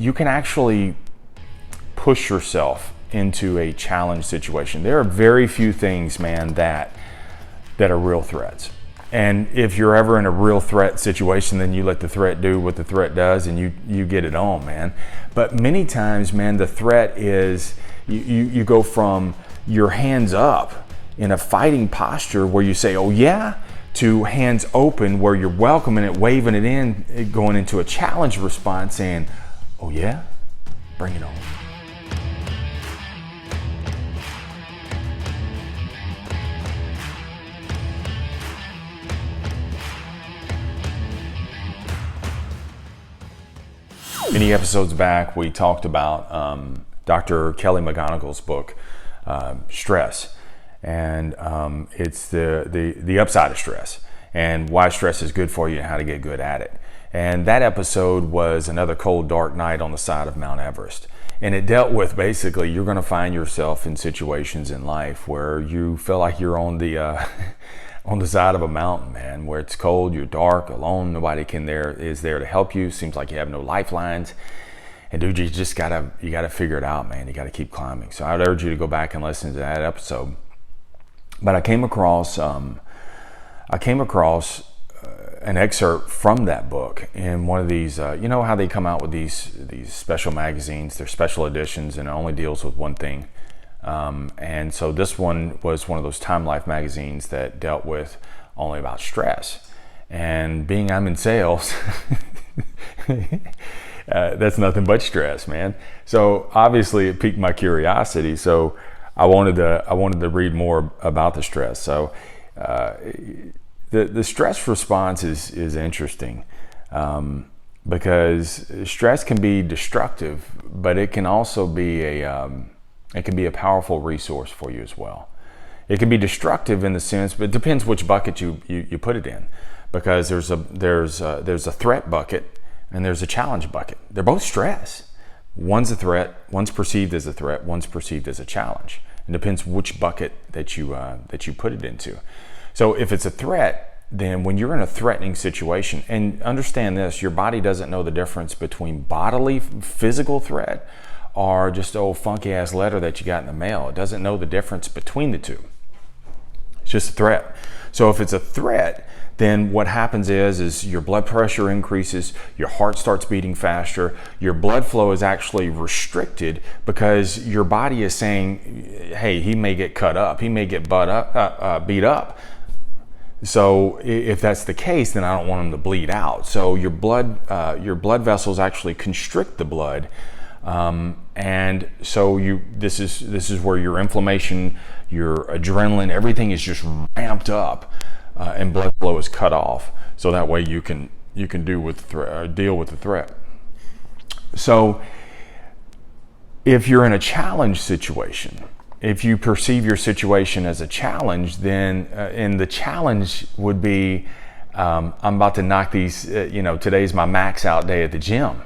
you can actually push yourself into a challenge situation. There are very few things, man, that are real threats. And if you're ever in a real threat situation, then you let the threat do what the threat does and you get it on, man. But many times, man, the threat is you go from your hands up in a fighting posture where you say, oh yeah, to hands open where you're welcoming it, waving it in, going into a challenge response saying, oh yeah, bring it on. Many episodes back, we talked about Dr. Kelly McGonigal's book, Stress, and it's the upside of stress and why stress is good for you and how to get good at it. And that episode was another cold, dark night on the side of Mount Everest. And it dealt with basically you're going to find yourself in situations in life where you feel like you're on the on the side of a mountain, man, where it's cold, you're dark, alone, nobody is there to help you. Seems like you have no lifelines. And dude, you gotta figure it out, man. You gotta keep climbing. So I'd urge you to go back and listen to that episode. But I came across an excerpt from that book in one of these, you know how they come out with these special magazines, they're special editions and it only deals with one thing. And so this one was one of those Time Life magazines that dealt with only about stress. And being I'm in sales, that's nothing but stress, man. So obviously it piqued my curiosity. So I wanted to read more about the stress. So the stress response is interesting because stress can be destructive, but it can also be a powerful resource for you as well. It can be destructive in the sense, but it depends which bucket you put it in, because there's a threat bucket and there's a challenge bucket. They're both stress. One's a threat, one's perceived as a threat, one's perceived as a challenge. It depends which bucket that you put it into. So if it's a threat, then when you're in a threatening situation, and understand this, your body doesn't know the difference between bodily physical threat or just old funky ass letter that you got in the mail. It doesn't know the difference between the two. It's just a threat. So if it's a threat, then what happens is your blood pressure increases, your heart starts beating faster, your blood flow is actually restricted because your body is saying, hey, he may get cut up, he may get beat up. So if that's the case, then I don't want him to bleed out. So your blood vessels actually constrict the blood. And so this is where your inflammation, your adrenaline, everything is just ramped up, and blood flow is cut off. So that way you can deal with the threat. So if you're in a challenge situation, if you perceive your situation as a challenge, then and the challenge would be, I'm about to knock these. Today's my max out day at the gym.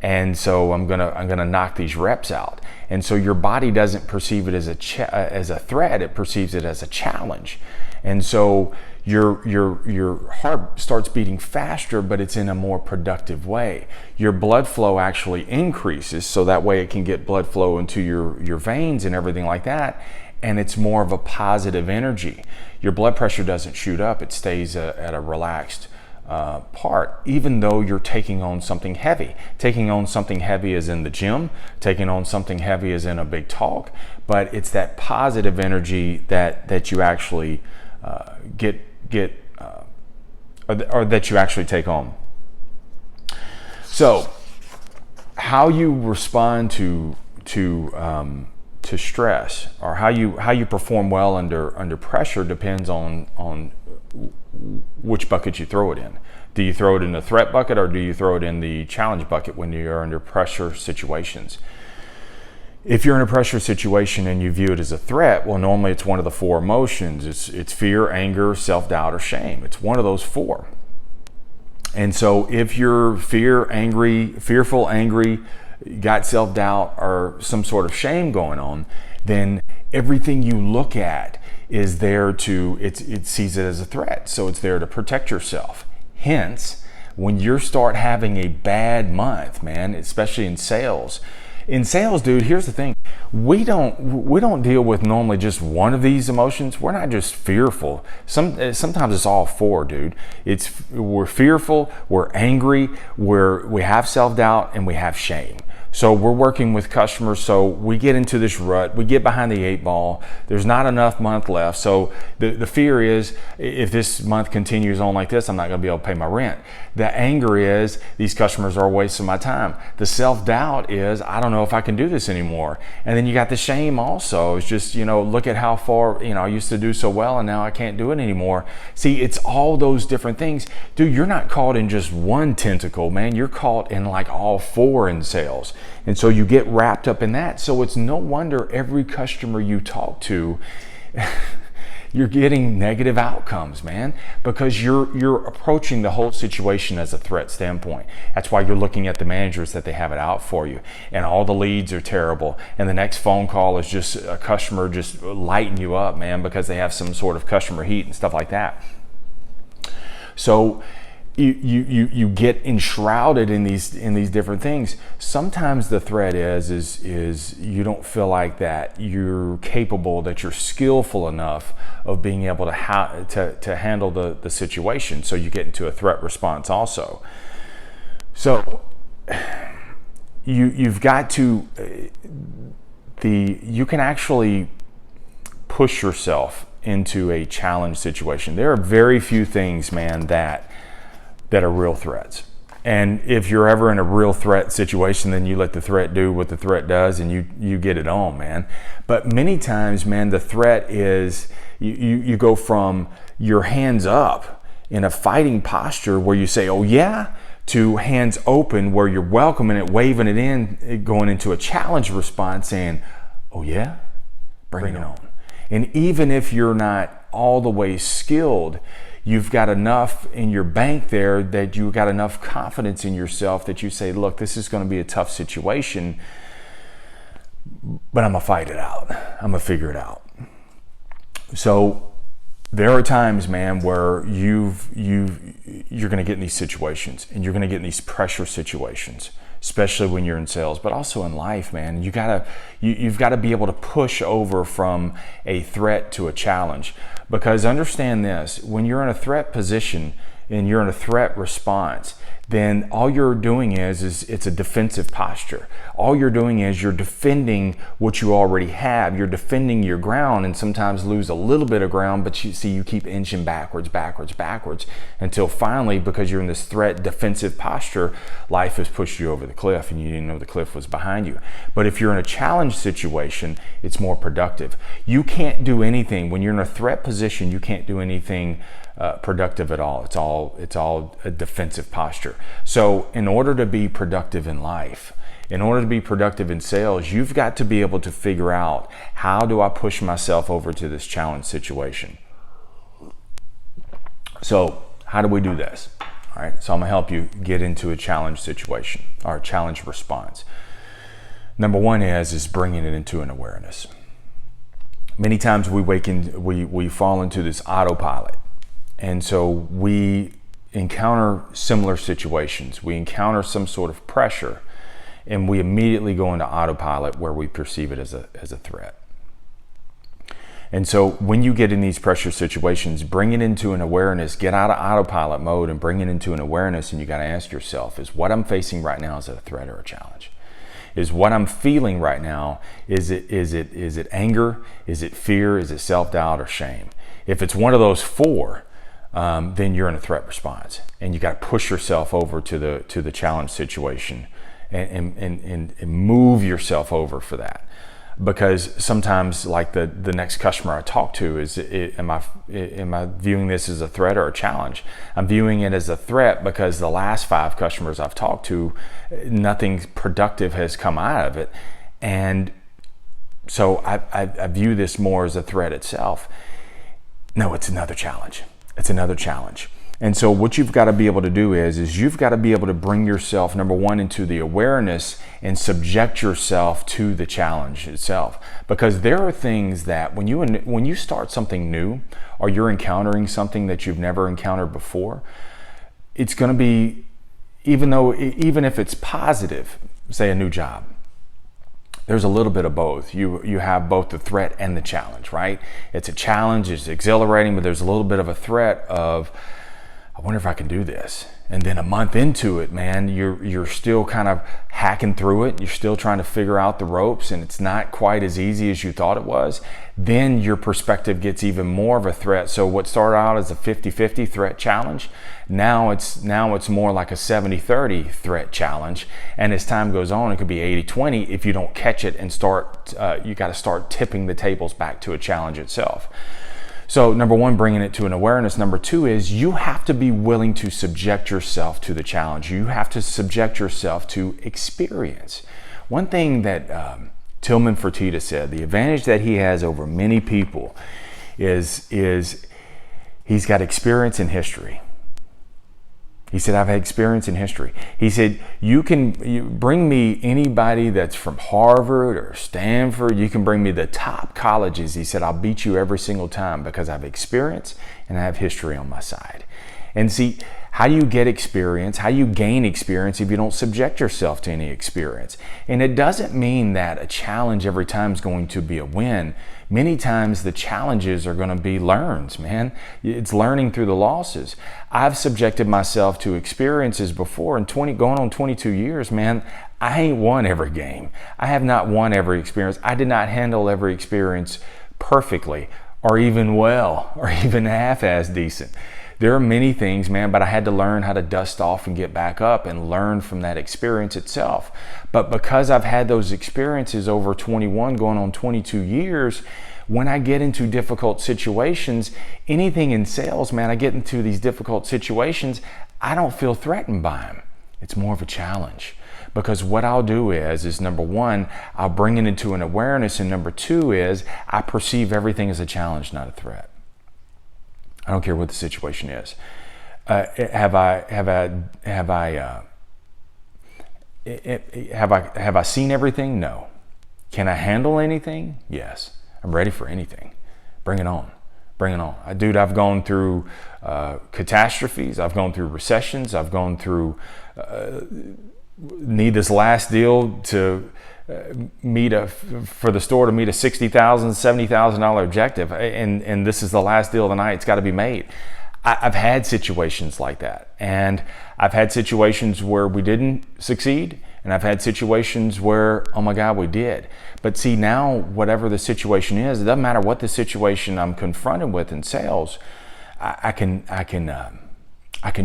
And so I'm gonna knock these reps out. And so your body doesn't perceive it as a threat; it perceives it as a challenge. And so your heart starts beating faster, but it's in a more productive way. Your blood flow actually increases, so that way it can get blood flow into your veins and everything like that. And it's more of a positive energy. Your blood pressure doesn't shoot up; it stays at a relaxed part, even though you're taking on something heavy. Taking on something heavy as in the gym, taking on something heavy as in a big talk, but it's that positive energy that you actually or that you actually take on. So how you respond to stress, or how you perform well under pressure, depends on which bucket you throw it in. Do you throw it in the threat bucket, or do you throw it in the challenge bucket when you're under pressure situations? If you're in a pressure situation and you view it as a threat, well, normally it's one of the four emotions. It's fear, anger, self-doubt, or shame. It's one of those four. And so if you're fearful, angry, got self-doubt, or some sort of shame going on, then everything you look at is there it sees it as a threat. So it's there to protect yourself. Hence, when you start having a bad month, man, especially in sales. In sales, dude, here's the thing. We don't deal with normally just one of these emotions. We're not just fearful. Sometimes it's all four, dude. We're fearful, we're angry, we have self-doubt, and we have shame. So we're working with customers, so we get into this rut, we get behind the 8 ball, there's not enough month left. So the fear is, if this month continues on like this, I'm not gonna be able to pay my rent. The anger is, these customers are wasting my time. The self-doubt is, I don't know if I can do this anymore. And then you got the shame also. It's just, look at how far, I used to do so well and now I can't do it anymore. See, it's all those different things. Dude, you're not caught in just one tentacle, man. You're caught in like all 4 in sales. And so you get wrapped up in that. So it's no wonder every customer you talk to, you're getting negative outcomes, man, because you're approaching the whole situation as a threat standpoint. That's why you're looking at the managers that they have it out for you, and all the leads are terrible. And the next phone call is just a customer just lighting you up, man, because they have some sort of customer heat and stuff like that. So you get enshrouded in these different things. Sometimes the threat is you don't feel like that you're capable, that you're skillful enough of being able to handle the situation. So you get into a threat response also. So you've got to you can actually push yourself into a challenge situation. There are very few things, man, that are real threats. And if you're ever in a real threat situation, then you let the threat do what the threat does and you get it on, man. But many times, man, the threat is you go from your hands up in a fighting posture where you say, oh yeah, to hands open where you're welcoming it, waving it in, going into a challenge response saying, oh yeah, bring it on. And even if you're not all the way skilled, you've got enough in your bank there that you've got enough confidence in yourself that you say, look, this is going to be a tough situation, but I'm going to fight it out. I'm going to figure it out. So there are times, man, where you're going to get in these situations, and you're going to get in these pressure situations, especially when you're in sales, but also in life, man. You've got to be able to push over from a threat to a challenge. Because understand this, when you're in a threat position and you're in a threat response, then all you're doing is it's a defensive posture. All you're doing is you're defending what you already have. You're defending your ground, and sometimes lose a little bit of ground, but you keep inching backwards until finally, because you're in this threat defensive posture, life has pushed you over the cliff and you didn't know the cliff was behind you. But if you're in a challenge situation, it's more productive. You can't do anything when you're in a threat position. You can't do anything productive at all. It's all a defensive posture. So in order to be productive in life, in order to be productive in sales, you've got to be able to figure out, how do I push myself over to this challenge situation? So how do we do this? All right, so I'm gonna help you get into a challenge situation or a challenge response. Number one is bringing it into an awareness. Many times we fall into this autopilot. And so we encounter similar situations. We encounter some sort of pressure, and we immediately go into autopilot where we perceive it as a threat. And so when you get in these pressure situations, bring it into an awareness, get out of autopilot mode and bring it into an awareness. And you got to ask yourself, is what I'm facing right now, is it a threat or a challenge? Is what I'm feeling right now, is it anger? Is it fear? Is it self-doubt or shame? If it's one of those 4, then you're in a threat response, and you got to push yourself over to the challenge situation and move yourself over for that. Because sometimes, like the next customer I talk to, am I viewing this as a threat or a challenge? I'm viewing it as a threat because the last 5 customers I've talked to, nothing productive has come out of it, and so I view this more as a threat itself. No, it's another challenge. It's another challenge. And so what you've got to be able to do is you've got to be able to bring yourself, number one, into the awareness and subject yourself to the challenge itself. Because there are things that when you start something new, or you're encountering something that you've never encountered before, it's going to be even if it's positive, say a new job, there's a little bit of both. You have both the threat and the challenge, right? It's a challenge, it's exhilarating, but there's a little bit of a threat of, I wonder if I can do this. And then a month into it, man, you're still kind of hacking through it. You're still trying to figure out the ropes, and it's not quite as easy as you thought it was. Then your perspective gets even more of a threat. So what started out as a 50-50 threat challenge, now it's more like a 70-30 threat challenge. And as time goes on, it could be 80-20 if you don't catch it and you got to start tipping the tables back to a challenge itself. So number one, bringing it to an awareness. Number two is you have to be willing to subject yourself to the challenge. You have to subject yourself to experience. One thing that Tillman Fertitta said, the advantage that he has over many people is he's got experience in history. He said, I've had experience in history. He said, you bring me anybody that's from Harvard or Stanford. You can bring me the top colleges. He said, I'll beat you every single time because I have experience and I have history on my side. And see, how do you get experience? How do you gain experience if you don't subject yourself to any experience? And it doesn't mean that a challenge every time is going to be a win. Many times the challenges are going to be learns, man. It's learning through the losses. I've subjected myself to experiences before, and going on 22 years, man, I ain't won every game. I have not won every experience. I did not handle every experience perfectly or even well or even half as decent. There are many things, man, but I had to learn how to dust off and get back up and learn from that experience itself. But because I've had those experiences over 21 going on 22 years, when I get into difficult situations, anything in sales, man, I get into these difficult situations, I don't feel threatened by them. It's more of a challenge. Because what I'll do is number one, I'll bring it into an awareness, and number two is I perceive everything as a challenge, not a threat. I don't care what the situation is. Have I seen everything? No. Can I handle anything? Yes. I'm ready for anything. Bring it on. Bring it on. Dude, I've gone through catastrophes. I've gone through recessions. I've gone through need this last deal to for the store to meet a $60,000, $70,000 objective, and this is the last deal of the night. It's got to be made. I've had situations like that, and I've had situations where we didn't succeed, and I've had situations where, oh my God, we did. But see, now whatever the situation is, it doesn't matter what the situation I'm confronted with in sales. I can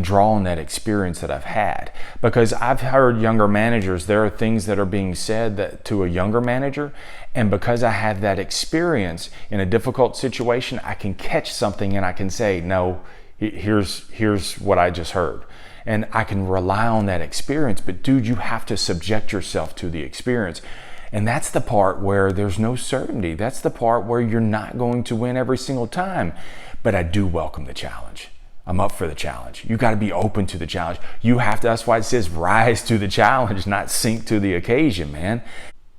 draw on that experience that I've had, because I've heard younger managers, there are things that are being said to a younger manager, and because I have that experience in a difficult situation, I can catch something and I can say, no, here's what I just heard. And I can rely on that experience. But dude, you have to subject yourself to the experience. And that's the part where there's no certainty. That's the part where you're not going to win every single time. But I do welcome the challenge. I'm up for the challenge. You got to be open to the challenge. You have to, that's why it says rise to the challenge, not sink to the occasion, man.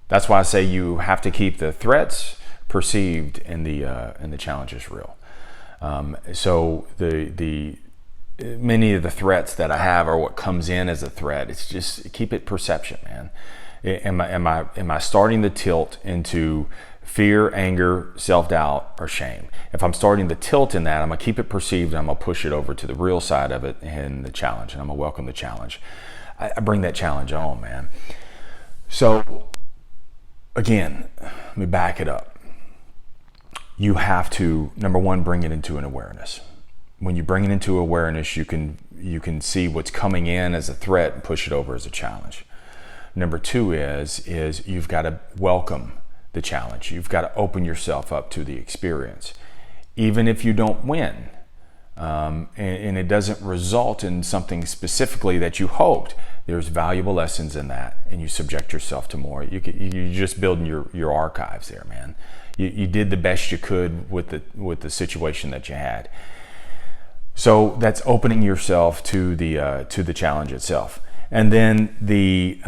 That's why I say you have to keep the threats perceived and the challenges real. So the many of the threats that I have are what comes in as a threat. It's just keep it perception, man. Am I starting to tilt into fear, anger, self-doubt, or shame? If I'm starting to tilt in that, I'm gonna keep it perceived and I'm gonna push it over to the real side of it and the challenge, and I'm gonna welcome the challenge. I bring that challenge on, man. So again, let me back it up. You have to, number one, bring it into an awareness. When you bring it into awareness, you can see what's coming in as a threat and push it over as a challenge. Number two is you've got to welcome the challenge. You've got to open yourself up to the experience. Even if you don't win, and it doesn't result in something specifically that you hoped, there's valuable lessons in that, and you subject yourself to more. You're just building your archives there, man. You did the best you could with the situation that you had. So that's opening yourself to the challenge itself. And then the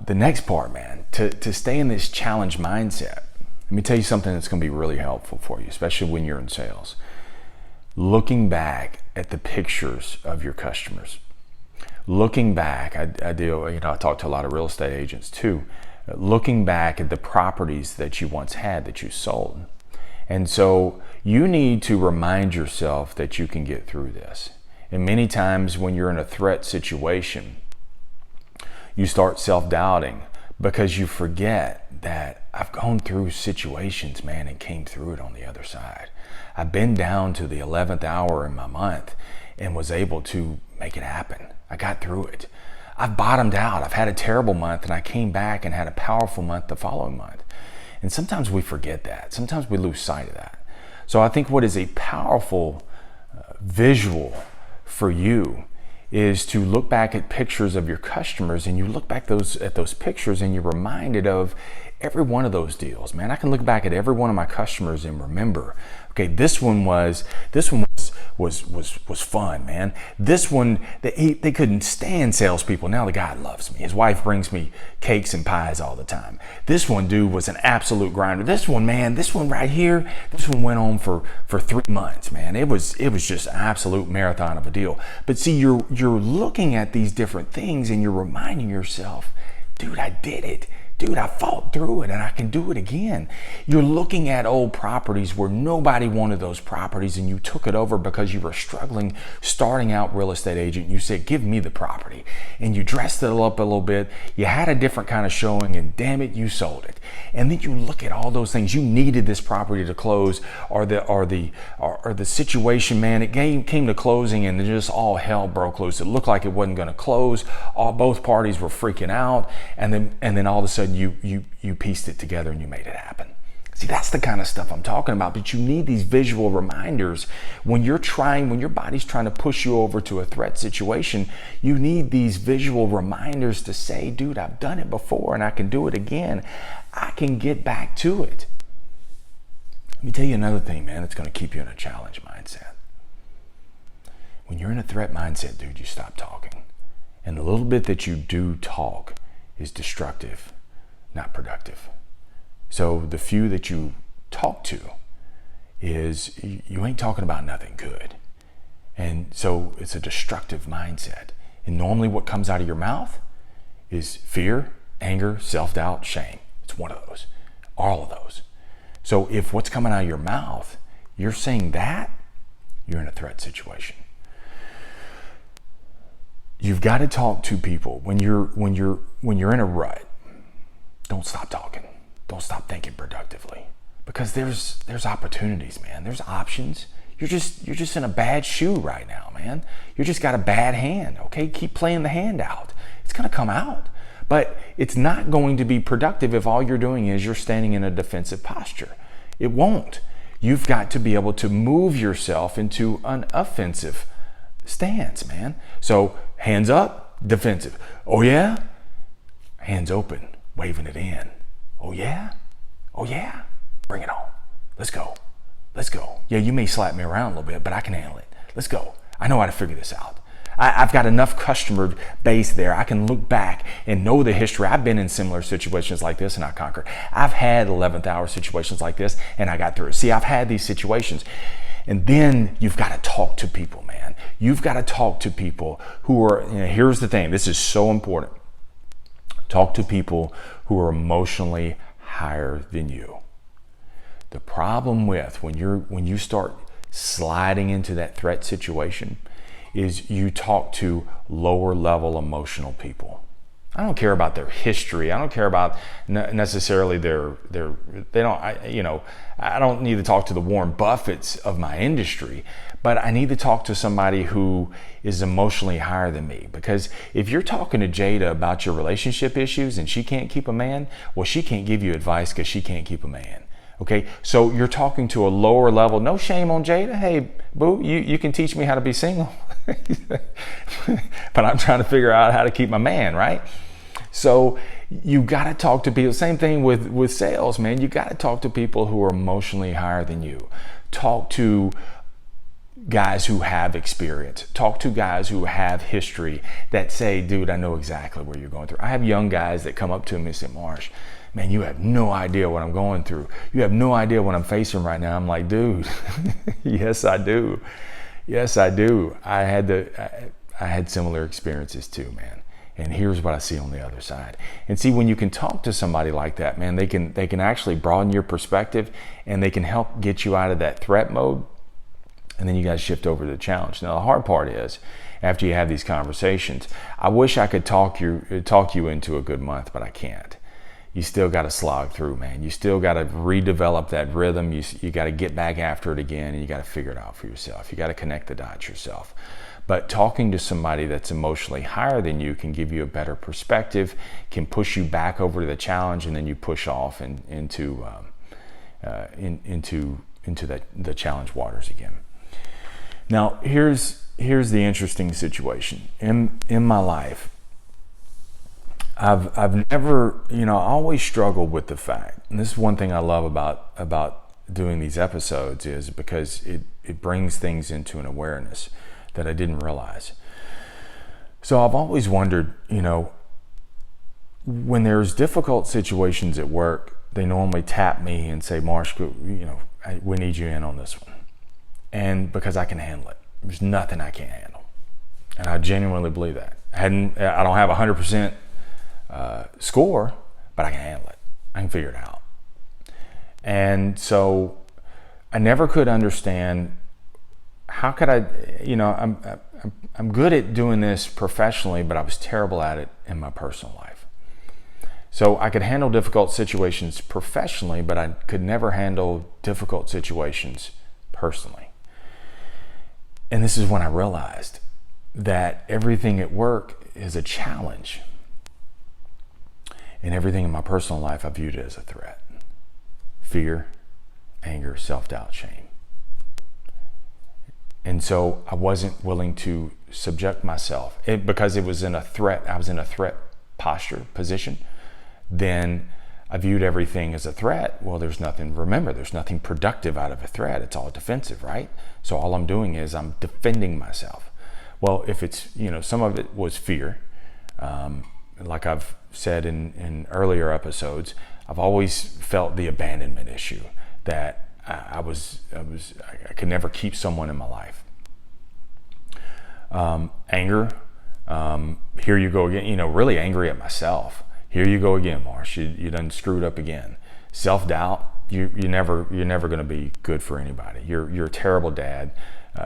next part, man, to stay in this challenge mindset. Let me tell you something that's going to be really helpful for you, especially when you're in sales. Looking back at the pictures of your customers. looking back, I deal, I talk to a lot of real estate agents too, looking back at the properties that you once had that you sold. And so you need to remind yourself that you can get through this. And many times when you're in a threat situation, you start self-doubting because you forget that I've gone through situations, man, and came through it on the other side. I've been down to the 11th hour in my month and was able to make it happen. I got through it. I've bottomed out. I've had a terrible month and I came back and had a powerful month the following month. And sometimes we forget that. Sometimes we lose sight of that. So I think what is a powerful visual for you is to look back at pictures of your customers, and you look back at those pictures and you're reminded of every one of those deals. Man, I can look back at every one of my customers and remember, okay, this one was fun, man. This one, they couldn't stand salespeople. Now the guy loves me. His wife brings me cakes and pies all the time. This one, dude, was an absolute grinder. This one, man, this one right here, this one went on for 3 months, man. It was just an absolute marathon of a deal. But see, you're looking at these different things and you're reminding yourself, dude, I did it. Dude, I fought through it and I can do it again. You're looking at old properties where nobody wanted those properties and you took it over because you were struggling, starting out real estate agent. You said, give me the property. And you dressed it up a little bit. You had a different kind of showing and damn it, you sold it. And then you look at all those things. You needed this property to close or the situation, man, it came to closing and just all hell broke loose. It looked like it wasn't going to close. Both parties were freaking out. And then all of a sudden, you pieced it together and you made it happen. See, that's the kind of stuff I'm talking about. But you need these visual reminders when your body's trying to push you over to a threat situation. You need these visual reminders to say, dude, I've done it before and I can do it again. I can get back to it. Let me tell you another thing, man, that's going to keep you in a challenge mindset. When you're in a threat mindset, dude, you stop talking. And the little bit that you do talk is destructive, not productive. So the few that you talk to is you ain't talking about nothing good. And so it's a destructive mindset. And normally what comes out of your mouth is fear, anger, self-doubt, shame. It's one of those, all of those. So if what's coming out of your mouth, you're saying that, you're in a threat situation. You've got to talk to people when you're in a rut. Don't stop talking. Don't stop thinking productively, because there's opportunities, man. There's options. You're just in a bad shoe right now, man. You just got a bad hand. Okay, keep playing the hand out. It's gonna come out, but it's not going to be productive if all you're doing is you're standing in a defensive posture. It won't. You've got to be able to move yourself into an offensive stance, man. So hands up, defensive. Oh yeah? Hands open, waving it in. Oh yeah? Oh yeah? Bring it on. Let's go. Let's go. Yeah, you may slap me around a little bit, but I can handle it. Let's go. I know how to figure this out. I've got enough customer base there. I can look back and know the history. I've been in similar situations like this and I conquered. I've had 11th hour situations like this and I got through it. See, I've had these situations. And then you've got to talk to people, man. You've got to talk to people who are, here's the thing, this is so important. Talk to people who are emotionally higher than you. The problem with when you start sliding into that threat situation is you talk to lower level emotional people. I don't care about their history. I don't care about necessarily I don't need to talk to the Warren Buffetts of my industry, but I need to talk to somebody who is emotionally higher than me. Because if you're talking to Jada about your relationship issues and she can't keep a man, well, she can't give you advice because she can't keep a man. Okay, so you're talking to a lower level. No shame on Jada. Hey, boo, you can teach me how to be single. But I'm trying to figure out how to keep my man, right? So you got to talk to people. Same thing with sales, man. You got to talk to people who are emotionally higher than you. Talk to guys who have experience. Talk to guys who have history that say, dude, I know exactly what you're going through. I have young guys that come up to me and say, Marsh, man, you have no idea what I'm going through. You have no idea what I'm facing right now. I'm like, dude, yes, I do. Yes, I do. I I had similar experiences too, man. And here's what I see on the other side. And see, when you can talk to somebody like that, man, they can actually broaden your perspective, and they can help get you out of that threat mode. And then you guys shift over to the challenge. Now, the hard part is, after you have these conversations, I wish I could talk you into a good month, but I can't. You still got to slog through, man. You still got to redevelop that rhythm. You got to get back after it again, and you got to figure it out for yourself. You got to connect the dots yourself. But talking to somebody that's emotionally higher than you can give you a better perspective, can push you back over to the challenge, and then you push off into the challenge waters again. Now, here's the interesting situation. In my life, I've never, I always struggled with the fact, and this is one thing I love about doing these episodes, is because it brings things into an awareness that I didn't realize. So I've always wondered, when there's difficult situations at work, they normally tap me and say, Marsh, we need you in on this one. And because I can handle it. There's nothing I can't handle. And I genuinely believe that. I don't have 100% score, but I can handle it. I can figure it out. And so I never could understand, how could I, I'm good at doing this professionally, but I was terrible at it in my personal life. So I could handle difficult situations professionally, but I could never handle difficult situations personally. And this is when I realized that everything at work is a challenge. And everything in my personal life, I viewed it as a threat. Fear, anger, self-doubt, shame. And so I wasn't willing to subject myself, because it was in a threat. I was in a threat position. Then I viewed everything as a threat. Well, there's nothing productive out of a threat. It's all defensive, right? So all I'm doing is I'm defending myself. Well, if it's, some of it was fear. Like I've said in earlier episodes, I've always felt the abandonment issue, that I could never keep someone in my life. Anger, here you go again, really angry at myself. Here you go again, Marsh. You done screwed up again. Self-doubt. You're never going to be good for anybody. You're a terrible dad.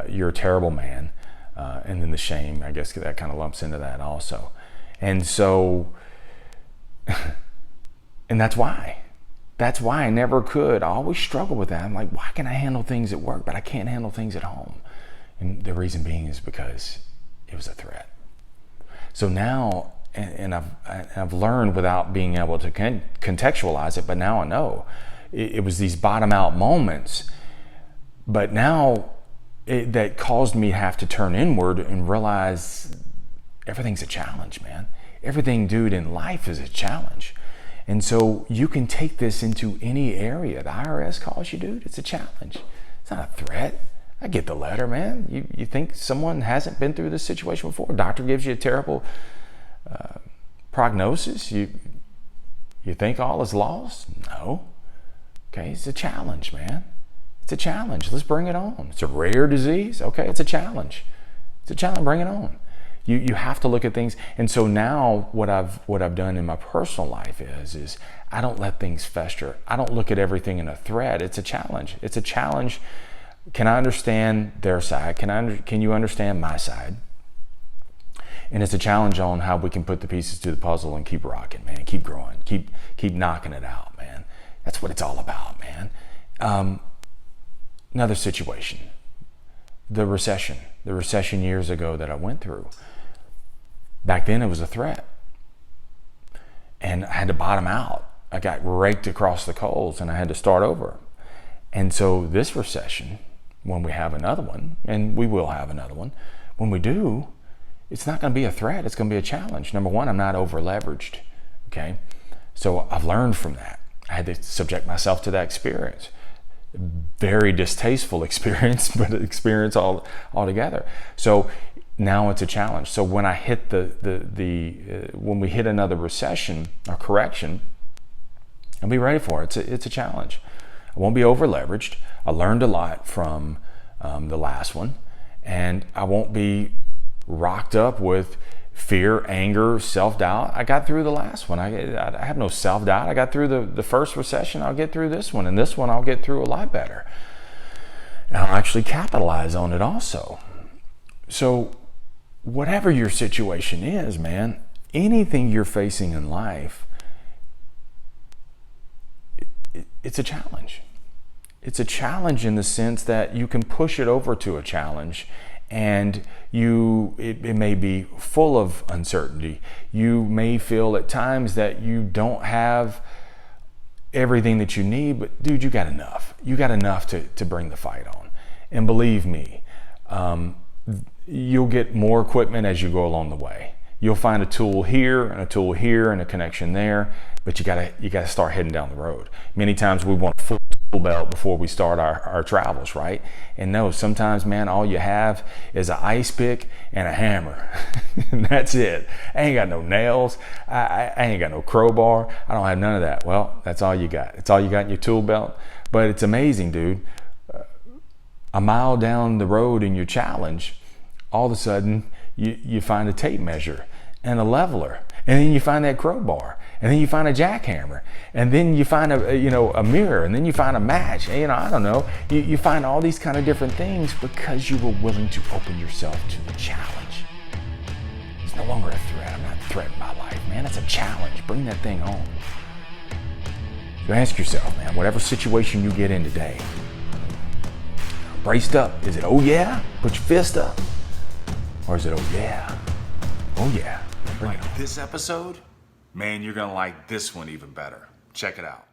You're a terrible man. And then the shame, I guess that kind of lumps into that also. And so, and that's why I never could. I always struggle with that. I'm like, why can I handle things at work, but I can't handle things at home? And the reason being is because it was a threat. So now, and I've learned without being able to contextualize it, but now I know it was these bottom out moments, but now that caused me to have to turn inward and realize everything's a challenge, man. Everything, dude, in life is a challenge. And so you can take this into any area. The IRS calls you, dude, it's a challenge. It's not a threat. I get the letter, man. You think someone hasn't been through this situation before? Doctor gives you a terrible prognosis. You think all is lost? No. Okay, it's a challenge, man. It's a challenge. Let's bring it on. It's a rare disease. Okay, it's a challenge. It's a challenge. Bring it on. You have to look at things. And so now what I've done in my personal life is I don't let things fester. I don't look at everything in a threat. It's a challenge. It's a challenge. Can I understand their side? Can you understand my side? And it's a challenge on how we can put the pieces to the puzzle and keep rocking, man. Keep growing. Keep knocking it out, man. That's what it's all about, man. Another situation. The recession years ago that I went through. Back then it was a threat. And I had to bottom out. I got raked across the coals and I had to start over. And so this recession, when we have another one, and we will have another one, when we do, it's not going to be a threat. It's going to be a challenge. Number one, I'm not over leveraged. Okay. So I've learned from that. I had to subject myself to that experience. Very distasteful experience, but experience altogether. So now it's a challenge. So when I hit when we hit another recession or correction, I'll be ready for it. It's a challenge. I won't be over leveraged. I learned a lot from the last one, and I won't be rocked up with fear, anger, self-doubt. I got through the last one. I have no self-doubt. I got through the first recession. I'll get through this one, and this one I'll get through a lot better. And I'll actually capitalize on it also. So whatever your situation is, man, anything you're facing in life, it's a challenge. It's a challenge in the sense that you can push it over to a challenge, and it may be full of uncertainty. You may feel at times that you don't have everything that you need, but dude, you got enough. You got enough to bring the fight on. And believe me, you'll get more equipment as you go along the way. You'll find a tool here and a tool here and a connection there, but you gotta start heading down the road. Many times we want a full tool belt before we start our travels, right? And no, sometimes, man, all you have is an ice pick and a hammer. And that's it. I ain't got no nails. I ain't got no crowbar. I don't have none of that. Well, that's all you got. It's all you got in your tool belt. But it's amazing, dude. A mile down the road in your challenge, all of a sudden you find a tape measure and a leveler, and then you find that crowbar, and then you find a jackhammer, and then you find a mirror, and then you find a match. And, I don't know. You find all these kind of different things because you were willing to open yourself to the challenge. It's no longer a threat. I'm not threatening my life, man. It's a challenge. Bring that thing home. So ask yourself, man, whatever situation you get in today, braced up. Is it, oh yeah? Put your fist up. Or is it, oh yeah? Oh yeah. Bring it on. This episode? Man, you're going to like this one even better. Check it out.